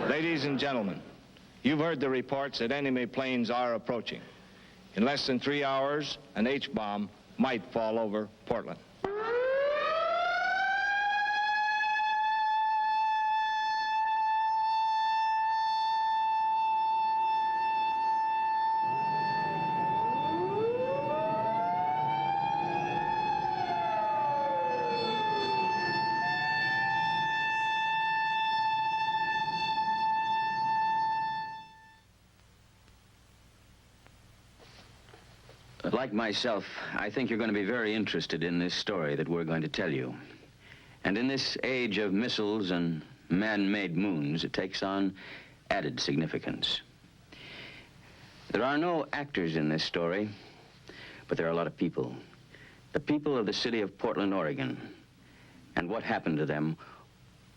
Ladies and gentlemen, you've heard the reports that enemy planes are approaching. In less than 3 hours, an H-bomb might fall over Portland. Like myself, I think you're going to be very interested in this story that we're going to tell you. And in this age of missiles and man-made moons, it takes on added significance. There are no actors in this story, but there are a lot of people. The people of the city of Portland, Oregon, and what happened to them,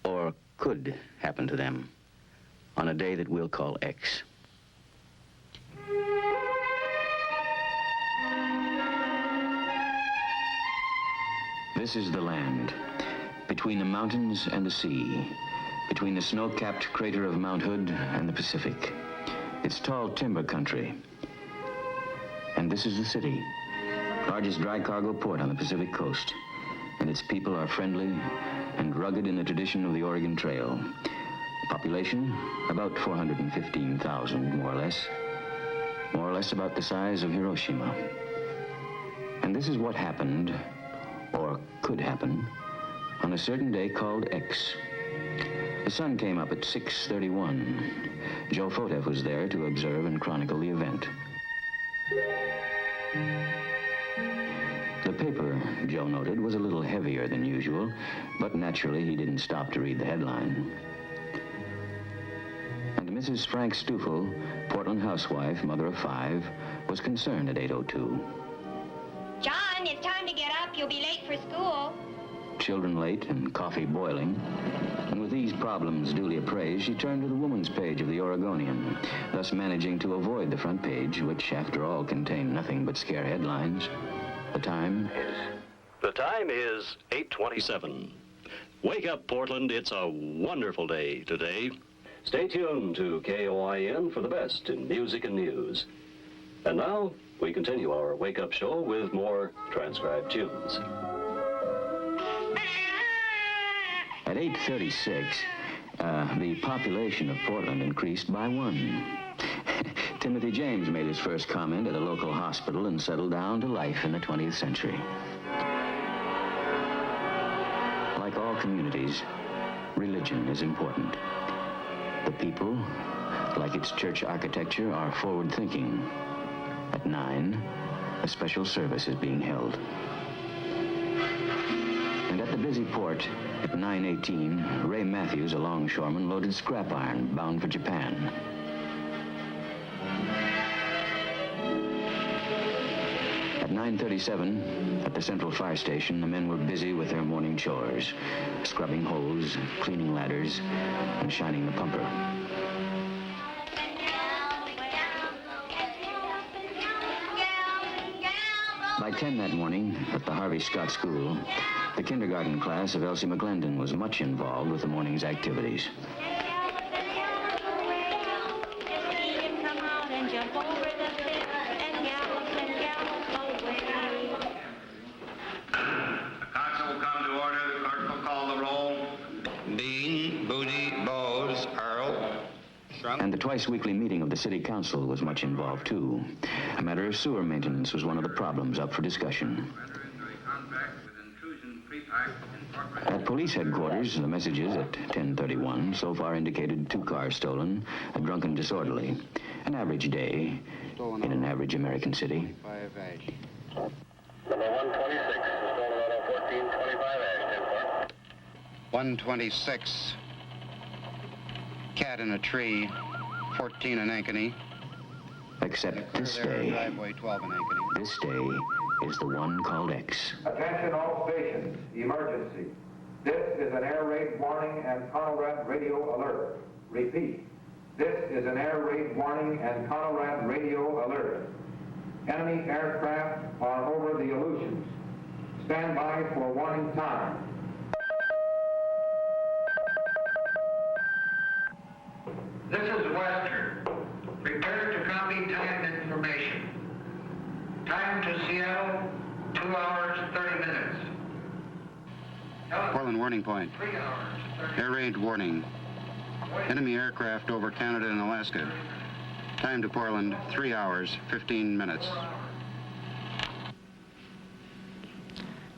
or could happen to them, on a day that we'll call X. This is the land, between the mountains and the sea, between the snow-capped crater of Mount Hood and the Pacific. It's tall timber country. And this is the city, largest dry cargo port on the Pacific coast. And its people are friendly and rugged in the tradition of the Oregon Trail. Population, about 415,000, more or less about the size of Hiroshima. And this is what happened, or could happen, on a certain day called X. The sun came up at 6:31. Joe Foteff was there to observe and chronicle the event. The paper, Joe noted, was a little heavier than usual, but naturally he didn't stop to read the headline. And Mrs. Frank Stufel, Portland housewife, mother of 5, was concerned at 8:02. John, it's time to get up. You'll be late for school. Children late and coffee boiling. And with these problems duly appraised, she turned to the woman's page of the Oregonian, thus managing to avoid the front page, which, after all, contained nothing but scare headlines. The time is 8:27. Wake up, Portland. It's a wonderful day today. Stay tuned to KOIN for the best in music and news. And now, we continue our wake-up show with more transcribed tunes. At 8:36, the population of Portland increased by 1. Timothy James made his first comment at a local hospital and settled down to life in the 20th century. Like all communities, religion is important. The people, like its church architecture, are forward-thinking. At 9, a special service is being held. And at the busy port, at 9:18, Ray Matthews, a longshoreman, loaded scrap iron bound for Japan. At 9:37, at the Central Fire Station, the men were busy with their morning chores, scrubbing hose, cleaning ladders, and shining the pumper. By 10 that morning, at the Harvey Scott School, the kindergarten class of Elsie McGlendon was much involved with the morning's activities. And the twice-weekly meeting of the city council was much involved, too. A matter of sewer maintenance was one of the problems up for discussion. At police headquarters, the messages at 10:31 so far indicated 2 cars stolen, a drunken disorderly. An average day in an average American city. Number 126, stolen auto 1425 Ash, 10-4. 126. Cat in a tree, 14 in Ankeny. Except this day, Driveway 12 in Ankeny. this day is the one called X. Attention all stations, emergency. This is an air raid warning and Conrad radio alert. Repeat. This is an air raid warning and Conrad radio alert. Enemy aircraft are over the Aleutians. Stand by for warning time. This is Western. Prepare to copy time information. Time to Seattle, 2 hours, 30 minutes. Portland warning point. 3 hours, 30 Air raid warning. Enemy aircraft over Canada and Alaska. Time to Portland, 3 hours, 15 minutes.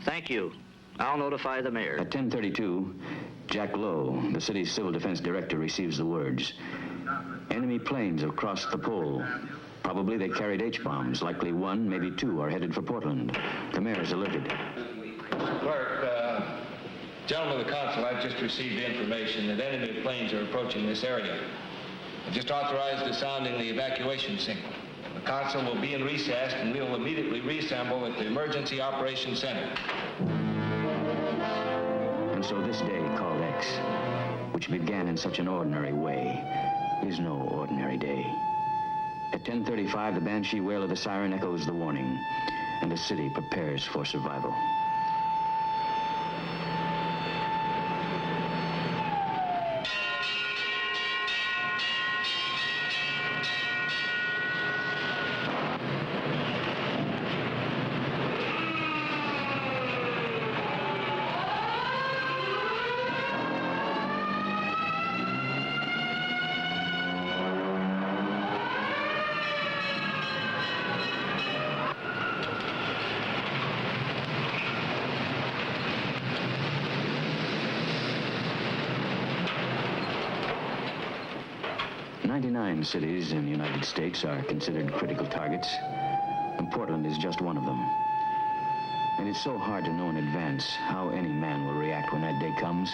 Thank you. I'll notify the mayor. At 10:32, Jack Lowe, the city's civil defense director, receives the words. Enemy planes have crossed the pole. Probably they carried H-bombs. Likely one, maybe two, are headed for Portland. The mayor is alerted. Clerk, gentlemen of the council, I've just received the information that enemy planes are approaching this area. I've just authorized the sounding the evacuation signal. The council will be in recess and we will immediately reassemble at the Emergency Operations Center. And so this day called X, which began in such an ordinary way, is no ordinary day. At 10:35, the banshee wail of the siren echoes the warning, and the city prepares for survival. Cities in the United States are considered critical targets, and Portland is just one of them. And it's so hard to know in advance how any man will react when that day comes.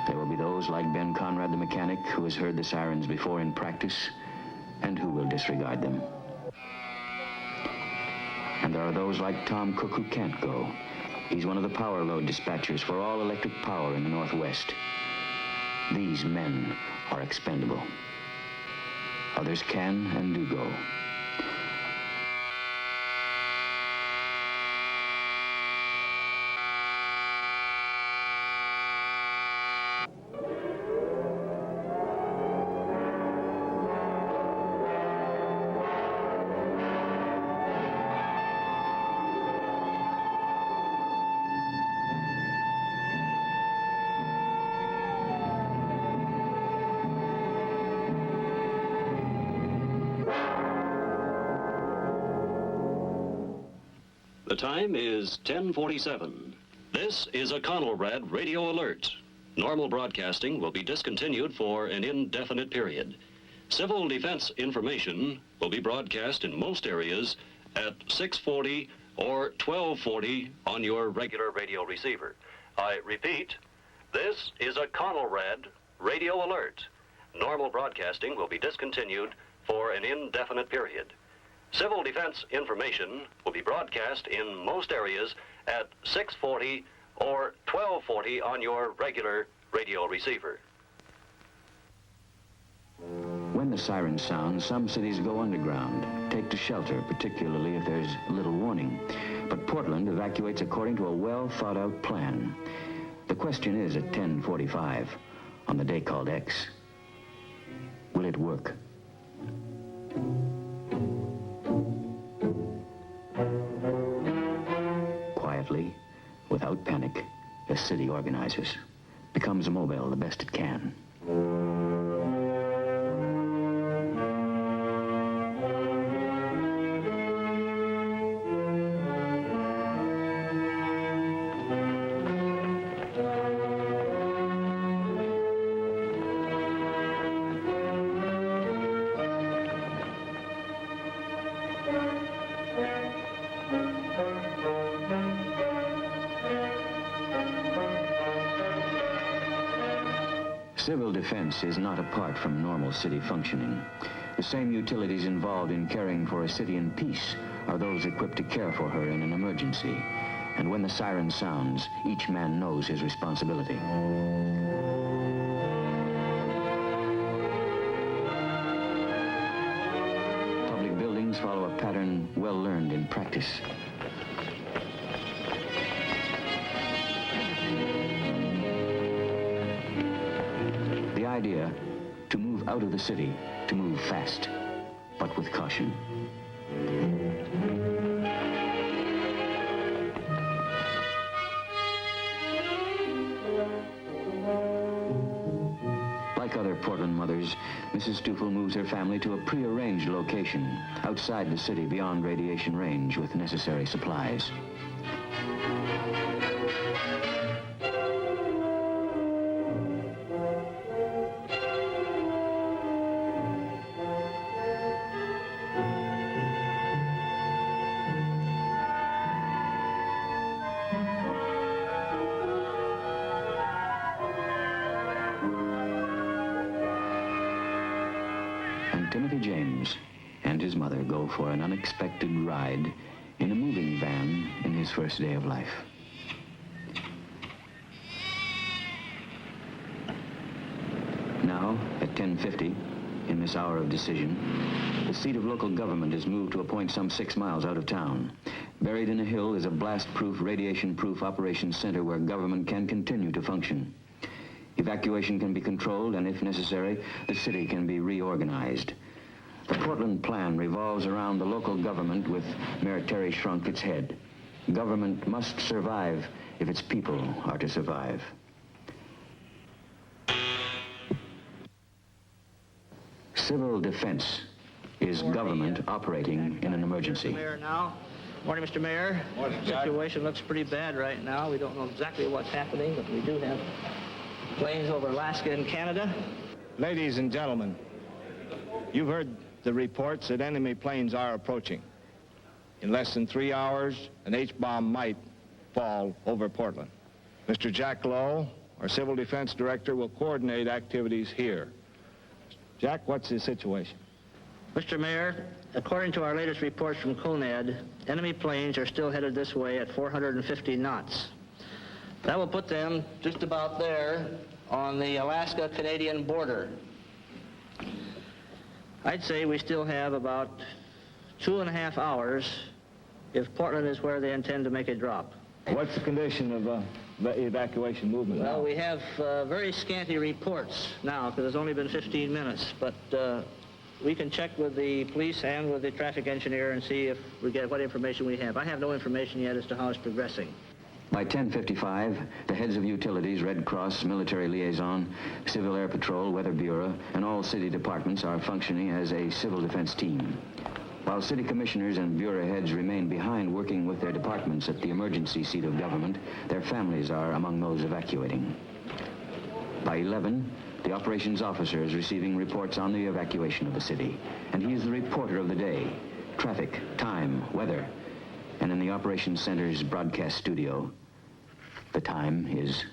There will be those like Ben Conrad the mechanic, who has heard the sirens before in practice, and who will disregard them. And there are those like Tom Cook who can't go. He's one of the power load dispatchers for all electric power in the Northwest. These men are expendable. Others can and do go. The time is 10:47. This is a Conrad radio alert. Normal broadcasting will be discontinued for an indefinite period. Civil defense information will be broadcast in most areas at 6:40 or 12:40 on your regular radio receiver. I repeat, this is a Conrad radio alert. Normal broadcasting will be discontinued for an indefinite period. Civil defense information will be broadcast in most areas at 6:40 or 12:40 on your regular radio receiver. When the siren sounds, some cities go underground, take to shelter, particularly if there's little warning. But Portland evacuates according to a well-thought-out plan. The question is at 10:45, on the day called X, will it work? Quietly, without panic, the city organizes, becomes mobile the best it can. Civil defense is not apart from normal city functioning. The same utilities involved in caring for a city in peace are those equipped to care for her in an emergency. and when the siren sounds, each man knows his responsibility. Public buildings follow a pattern well learned in practice. The idea, to move out of the city, to move fast, but with caution. Like other Portland mothers, Mrs. Stufel moves her family to a prearranged location outside the city beyond radiation range with necessary supplies. Timothy James and his mother go for an unexpected ride in a moving van in his first day of life. Now, at 10:50, in this hour of decision, the seat of local government is moved to a point some 6 miles out of town. Buried in a hill is a blast-proof, radiation-proof operations center where government can continue to function. Evacuation can be controlled, and if necessary, the city can be reorganized. The Portland plan revolves around the local government with Mayor Terry Shrunk its head. Government must survive if its people are to survive. Civil defense is government operating in an emergency. Mayor now. Morning, Mr. Mayor. Morning, The situation looks pretty bad right now. We don't know exactly what's happening, but we do have planes over Alaska and Canada. Ladies and gentlemen, you've heard the reports that enemy planes are approaching. In less than 3 hours, an H-bomb might fall over Portland. Mr. Jack Lowe, our Civil Defense Director, will coordinate activities here. Jack, what's the situation? Mr. Mayor, according to our latest reports from CONAD, enemy planes are still headed this way at 450 knots. That will put them just about there on the Alaska-Canadian border. I'd say we still have about 2.5 hours if Portland is where they intend to make a drop. What's the condition of the evacuation movement now? Well, we have very scanty reports now because it's only been 15 minutes, but we can check with the police and with the traffic engineer and see if we get what information we have. I have no information yet as to how it's progressing. By 10:55, the heads of utilities, Red Cross, Military Liaison, Civil Air Patrol, Weather Bureau, and all city departments are functioning as a civil defense team. While city commissioners and bureau heads remain behind working with their departments at the emergency seat of government, their families are among those evacuating. By 11, the operations officer is receiving reports on the evacuation of the city, and he is the reporter of the day, traffic, time, weather, and in the operations center's broadcast studio, the time is...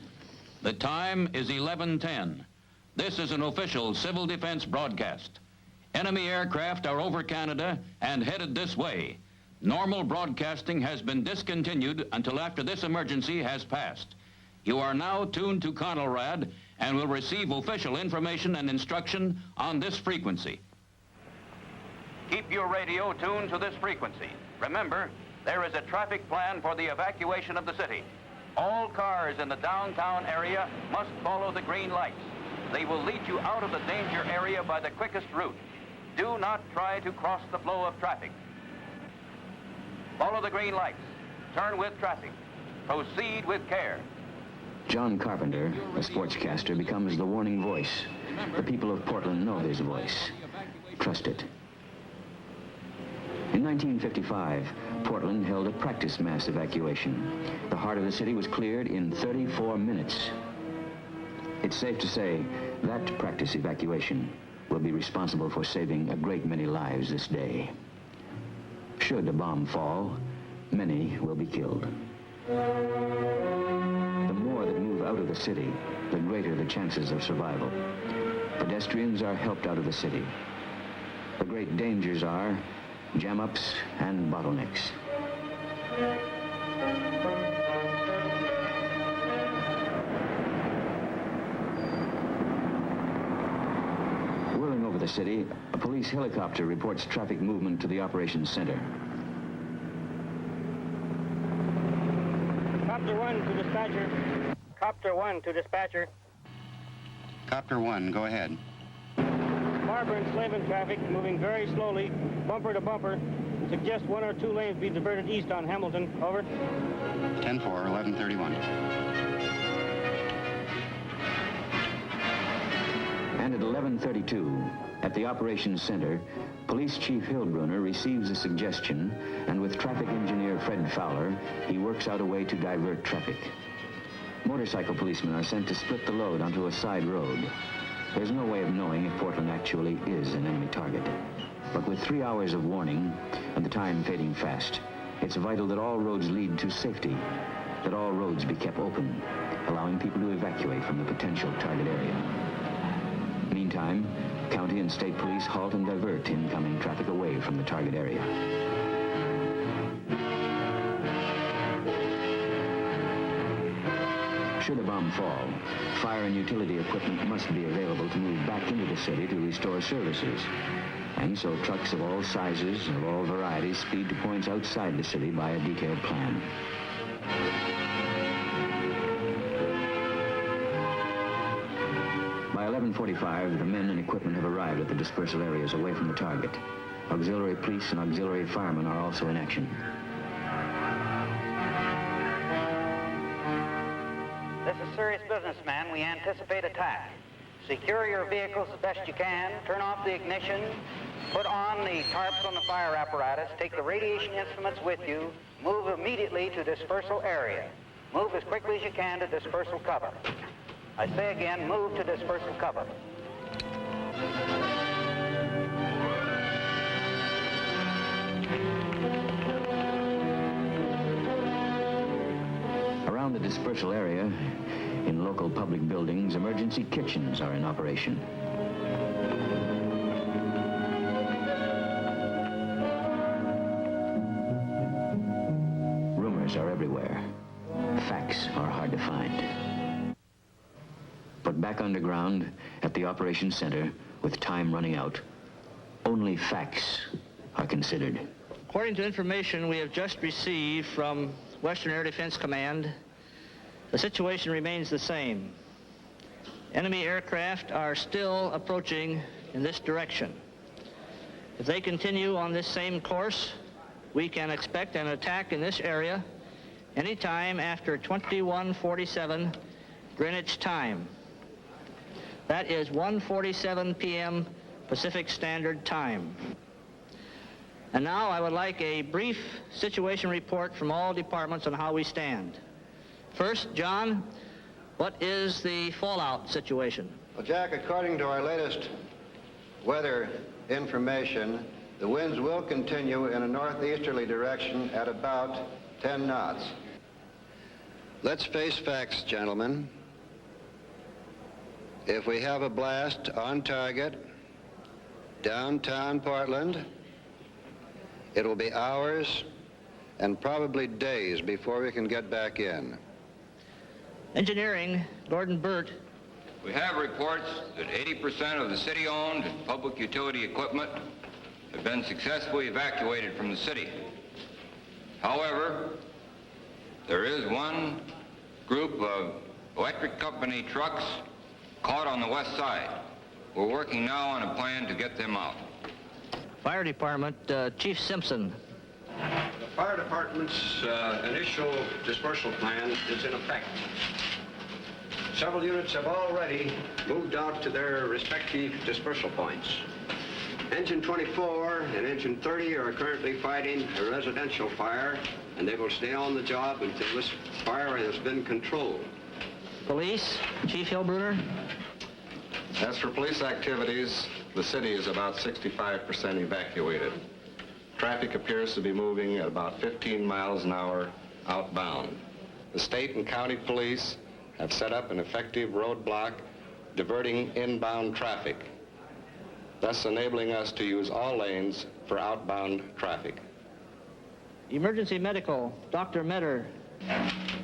The time is 11:10. This is an official civil defense broadcast. Enemy aircraft are over Canada and headed this way. Normal broadcasting has been discontinued until after this emergency has passed. You are now tuned to Conelrad and will receive official information and instruction on this frequency. Keep your radio tuned to this frequency. Remember, there is a traffic plan for the evacuation of the city. All cars in the downtown area must follow the green lights. They will lead you out of the danger area by the quickest route. Do not try to cross the flow of traffic. Follow the green lights. Turn with traffic. Proceed with care. John Carpenter, a sportscaster, becomes the warning voice. The people of Portland know his voice. Trust it. In 1955, Portland held a practice mass evacuation. The heart of the city was cleared in 34 minutes. It's safe to say that practice evacuation will be responsible for saving a great many lives this day. Should a bomb fall, many will be killed. The more that move out of the city, the greater the chances of survival. Pedestrians are helped out of the city. The great dangers are jam-ups and bottlenecks. Whirling over the city, a police helicopter reports traffic movement to the operations center. Copter 1 to dispatcher. Copter 1 to dispatcher. Copter 1, go ahead. Barber and Slavin traffic moving very slowly, bumper to bumper. Suggest 1 or 2 lanes be diverted east on Hamilton. Over. 10-4, 1131. And at 11:32, at the operations center, Police Chief Hillbrunner receives a suggestion, and with traffic engineer Fred Fowler, he works out a way to divert traffic. Motorcycle policemen are sent to split the load onto a side road. There's no way of knowing if Portland actually is an enemy target. But with 3 hours of warning and the time fading fast, it's vital that all roads lead to safety, that all roads be kept open, allowing people to evacuate from the potential target area. Meantime, county and state police halt and divert incoming traffic away from the target area. Should a bomb fall, fire and utility equipment must be available to move back into the city to restore services. And so trucks of all sizes and of all varieties speed to points outside the city by a detailed plan. By 11:45, the men and equipment have arrived at the dispersal areas away from the target. Auxiliary police and auxiliary firemen are also in action. This is serious business, man. We anticipate attack. Secure your vehicles as best you can. Turn off the ignition. Put on the tarps on the fire apparatus. Take the radiation instruments with you. Move immediately to dispersal area. Move as quickly as you can to dispersal cover. I say again, move to dispersal cover. Around the dispersal area, in local public buildings, emergency kitchens are in operation. Rumors are everywhere. Facts are hard to find. But back underground, at the operations center, with time running out, only facts are considered. According to information we have just received from Western Air Defense Command, the situation remains the same. Enemy aircraft are still approaching in this direction. If they continue on this same course, we can expect an attack in this area anytime after 21:47 Greenwich time. That is 1:47 p.m. Pacific Standard Time. And now I would like a brief situation report from all departments on how we stand. First, John, what is the fallout situation? Well, Jack, according to our latest weather information, the winds will continue in a northeasterly direction at about 10 knots. Let's face facts, gentlemen. If we have a blast on target, downtown Portland, it will be hours and probably days before we can get back in. Engineering, Gordon Burt. We have reports that 80% of the city-owned and public utility equipment have been successfully evacuated from the city. However, there is one group of electric company trucks caught on the west side. We're working now on a plan to get them out. Fire Department, Chief Simpson. The fire department's initial dispersal plan is in effect. Several units have already moved out to their respective dispersal points. Engine 24 and Engine 30 are currently fighting a residential fire, and they will stay on the job until this fire has been controlled. Police, Chief Hillbrunner. As for police activities, the city is about 65% evacuated. Traffic appears to be moving at about 15 miles an hour outbound. The state and county police have set up an effective roadblock diverting inbound traffic, thus enabling us to use all lanes for outbound traffic. Emergency medical, Dr. Metter.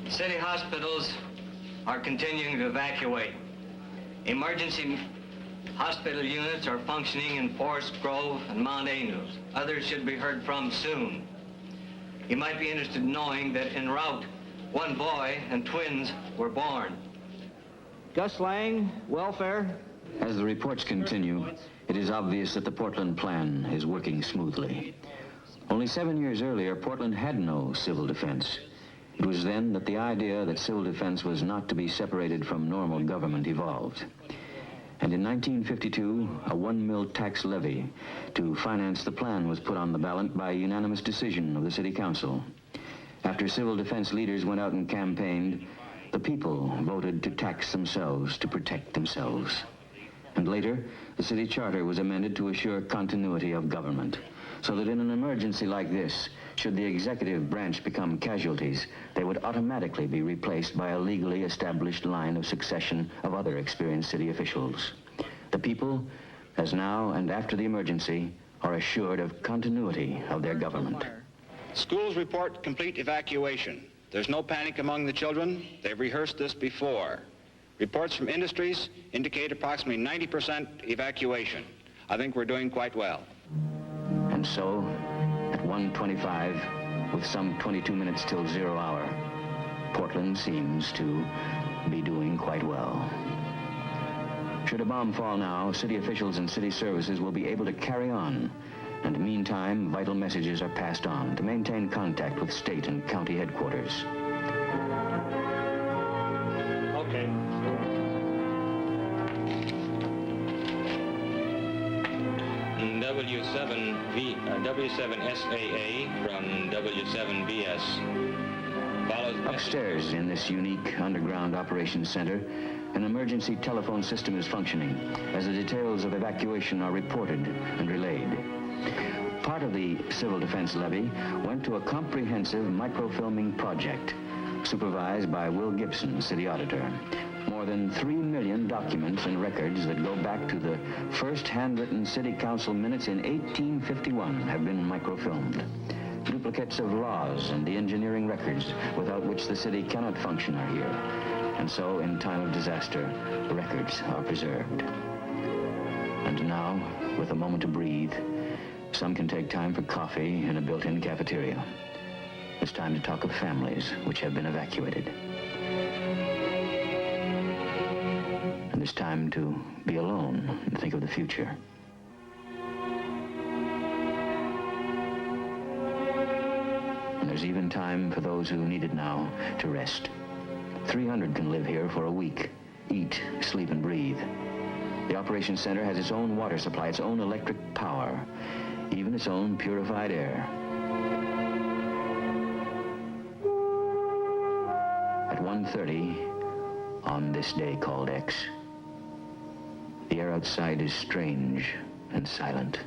City hospitals are continuing to evacuate. Emergency hospital units are functioning in Forest Grove and Mount Angels. Others should be heard from soon. You might be interested in knowing that en route, one boy and twins were born. Gus Lang, welfare. As the reports continue, it is obvious that the Portland plan is working smoothly. Only 7 years earlier, Portland had no civil defense. It was then that the idea that civil defense was not to be separated from normal government evolved. And in 1952, a 1 mil tax levy to finance the plan was put on the ballot by unanimous decision of the City Council. After civil defense leaders went out and campaigned, the people voted to tax themselves to protect themselves. And later, the city charter was amended to assure continuity of government, so that in an emergency like this, should the executive branch become casualties, they would automatically be replaced by a legally established line of succession of other experienced city officials. The people, as now and after the emergency, are assured of continuity of their government. Schools report complete evacuation. There's no panic among the children. They've rehearsed this before. Reports from industries indicate approximately 90% evacuation. I think we're doing quite well. And so, at 1:25, with some 22 minutes till 0 hour, Portland seems to be doing quite well. Should a bomb fall now, city officials and city services will be able to carry on. And meantime, vital messages are passed on to maintain contact with state and county headquarters. Okay. W7SAA from W7BS. Upstairs in this unique underground operations center, an emergency telephone system is functioning as the details of evacuation are reported and relayed. Part of the civil defense levy went to a comprehensive microfilming project supervised by Will Gibson, city auditor. More than 3 million documents and records that go back to the first handwritten city council minutes in 1851 have been microfilmed. Duplicates of laws and the engineering records without which the city cannot function are here. And so, in time of disaster, the records are preserved. And now, with a moment to breathe, some can take time for coffee in a built-in cafeteria. It's time to talk of families which have been evacuated. And there's time to be alone and think of the future. And there's even time for those who need it now to rest. 300 can live here for a week, eat, sleep, and breathe. The operations center has its own water supply, its own electric power, even its own purified air. At 1:30, on this day called X, the air outside is strange and silent.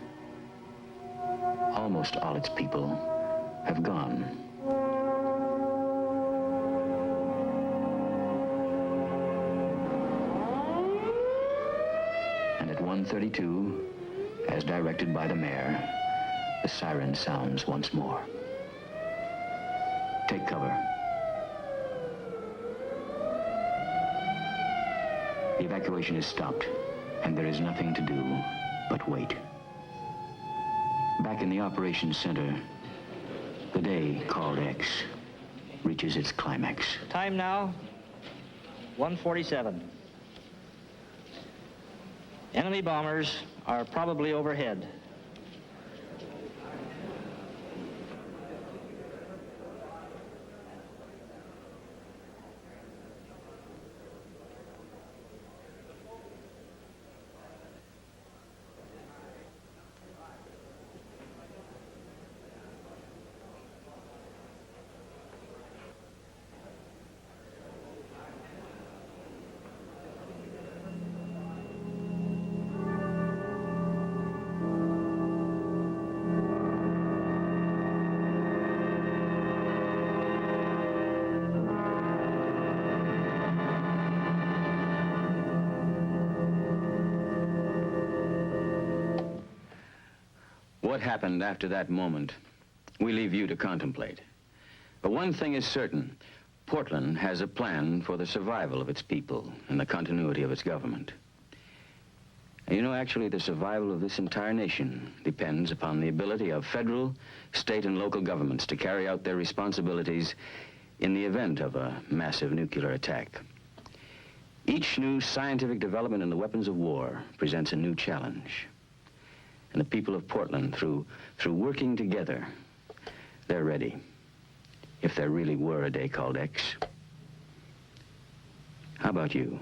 Almost all its people have gone. And at 1:32, as directed by the mayor, the siren sounds once more. Take cover. The evacuation is stopped, and there is nothing to do but wait. Back in the operations center, the day called X reaches its climax. Time now, 1:47. Enemy bombers are probably overhead. What happened after that moment we leave you to contemplate. But one thing is certain. Portland has a plan for the survival of its people and the continuity of its government. And you know, actually, the survival of this entire nation depends upon the ability of federal, state, and local governments to carry out their responsibilities in the event of a massive nuclear attack. Each new scientific development in the weapons of war presents a new challenge. And the people of Portland, through working together, they're ready. If there really were a day called X. How about you?